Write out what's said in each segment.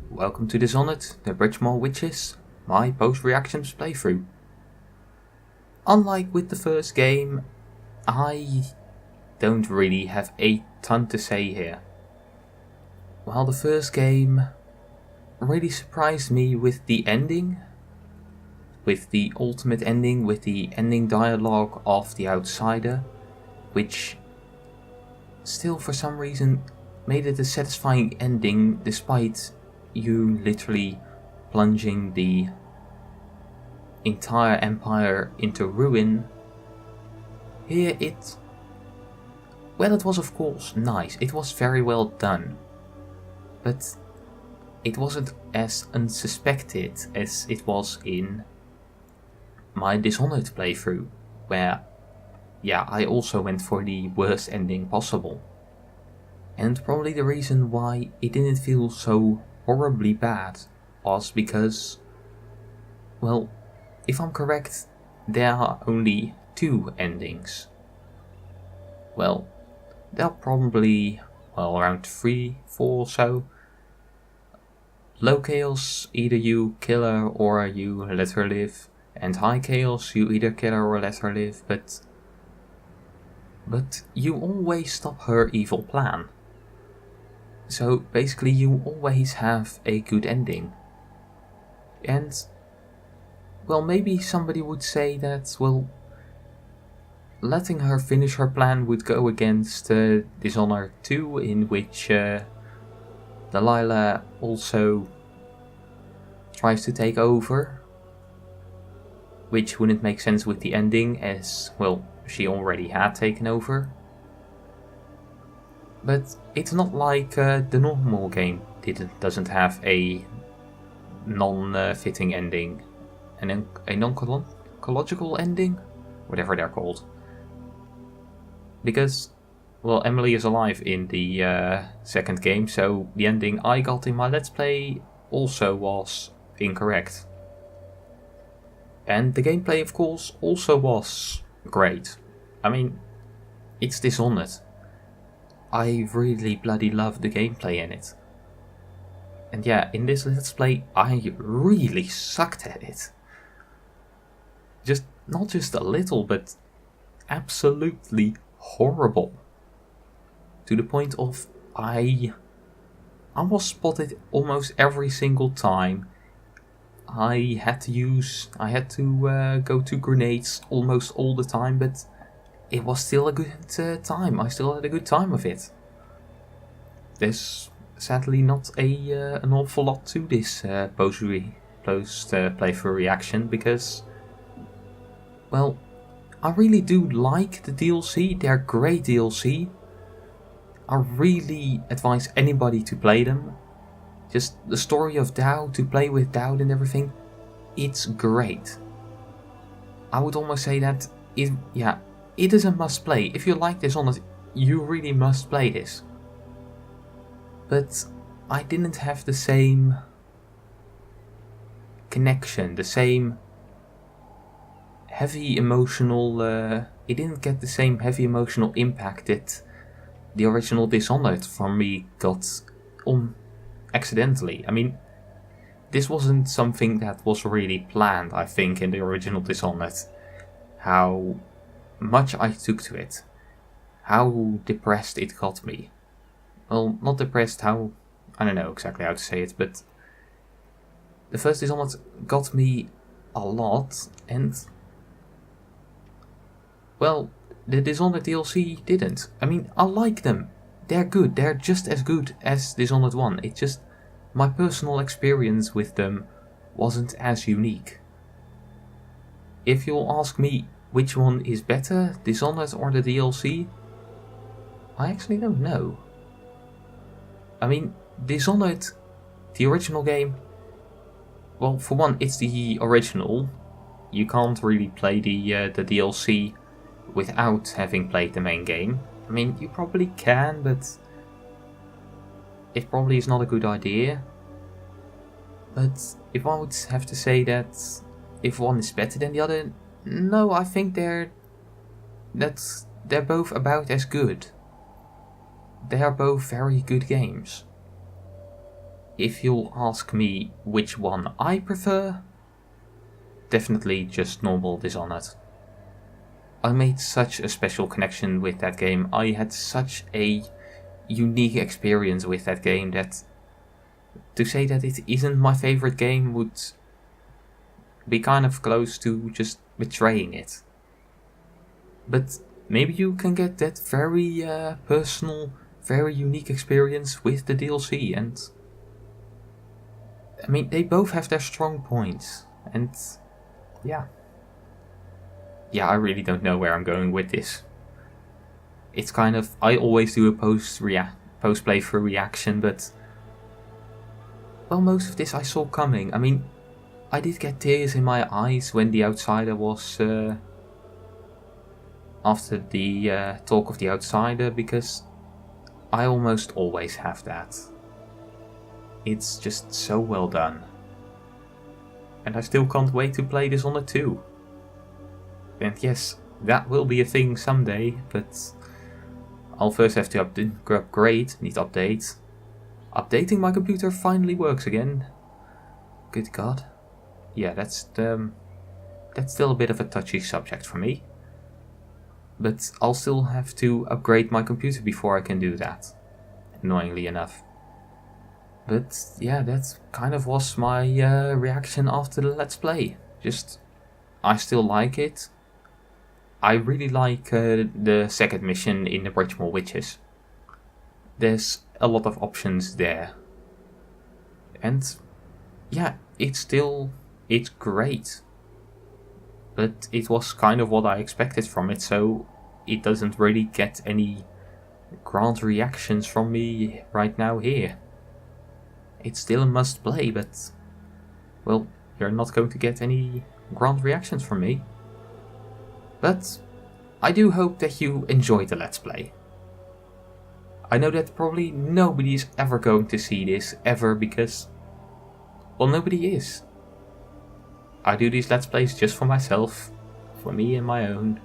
welcome to Dishonored, the brigmore Witches, my post-reactions playthrough. Unlike with the first game, I don't really have a ton to say here. While the first game really surprised me with the ending, with the ultimate ending, with the ending dialogue of the outsider, which still for some reason made it a satisfying ending despite you literally plunging the entire empire into ruin. Here it was of course nice, it was very well done, but it wasn't as unsuspected as it was in my Dishonored playthrough, where I also went for the worst ending possible. And probably the reason why it didn't feel so horribly bad was because, well, if I'm correct, there are only 2 endings. Well, there are probably, around 3, 4 or so. Low chaos, either you kill her or you let her live, and high chaos, you either kill her or let her live, but you always stop her evil plan. So basically you always have a good ending. And, well, maybe somebody would say that, letting her finish her plan would go against Dishonored 2, in which Delilah also tries to take over, which wouldn't make sense with the ending, as, she already had taken over. But it's not like the normal game doesn't have a non-fitting ending, and a non-chronological ending, whatever they're called. Because, Emily is alive in the second game, so the ending I got in my Let's Play also was incorrect. And the gameplay, of course, also was great. I mean, it's Dishonored. I really bloody love the gameplay in it. And yeah, in this Let's Play, I really sucked at it. Not just a little, but absolutely horrible. To the point of I was spotted almost every single time. I had to go to grenades almost all the time, but it was still a good time. I still had a good time with it. There's sadly not an awful lot to this post playthrough reaction, because, I really do like the DLC. They're great DLC. I really advise anybody to play them. Just the story of Dowd, to play with Dowd and everything, it's great. I would almost say that it is a must play. If you like Dishonored, you really must play this. But I didn't have the same connection, the same heavy emotional, it didn't get the same heavy emotional impact that the original Dishonored for me got accidentally. I mean, this wasn't something that was really planned, I think, in the original Dishonored. How much I took to it. How depressed it got me. Well, not depressed, I don't know exactly how to say it, but the first Dishonored got me a lot, and, the Dishonored DLC didn't. I mean, I like them. They're good. They're just as good as Dishonored 1. It's just my personal experience with them wasn't as unique. If you'll ask me which one is better, Dishonored or the DLC, I actually don't know. I mean, Dishonored, the original game, for one, it's the original. You can't really play the DLC without having played the main game. I mean, you probably can, but it probably is not a good idea. But if I would have to say that if one is better than the other, no, I think they're both about as good. They are both very good games. if you'll ask me which one I prefer, definitely just normal Dishonored. I made such a special connection with that game. I had such a unique experience with that game that to say that it isn't my favorite game would be kind of close to just betraying it. But maybe you can get that very personal, very unique experience with the DLC, and I mean, they both have their strong points, and yeah, I really don't know where I'm going with this. It's kind of, I always do a post playthrough reaction, but well, most of this I saw coming. I mean, I did get tears in my eyes when The Outsider was after the talk of The Outsider, because I almost always have that. It's just so well done. And I still can't wait to play Dishonored 2. And yes, that will be a thing someday, but I'll first have to upgrade, need update. Updating my computer finally works again. Good God. Yeah, that's still a bit of a touchy subject for me. But I'll still have to upgrade my computer before I can do that. Annoyingly enough. But yeah, that kind of was my reaction after the Let's Play. Just, I still like it. I really like the second mission in the Brigmore Witches. There's a lot of options there. And yeah, it's great. But it was kind of what I expected from it, so it doesn't really get any grand reactions from me right now here. It's still a must play, but well, you're not going to get any grand reactions from me. But I do hope that you enjoyed the Let's Play. I know that probably nobody is ever going to see this, ever, because, well, nobody is. I do these Let's Plays just for myself, for me and my own.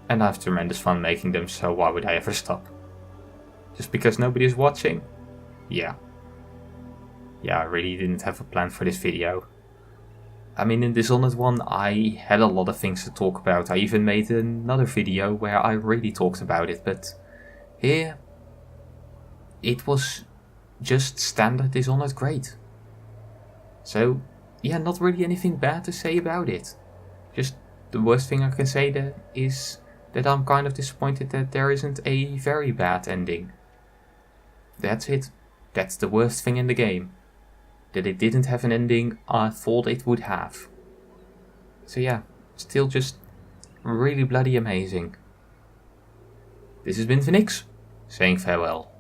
And I have tremendous fun making them, so why would I ever stop? Just because nobody is watching? Yeah. Yeah, I really didn't have a plan for this video. I mean, in Dishonored 1 I had a lot of things to talk about. I even made another video where I really talked about it, but here it was just standard Dishonored great. So yeah, not really anything bad to say about it. Just the worst thing I can say is that I'm kind of disappointed that there isn't a very bad ending. That's it. That's the worst thing in the game. That it didn't have an ending I thought it would have. So yeah, still just really bloody amazing. This has been Phoenix, saying farewell.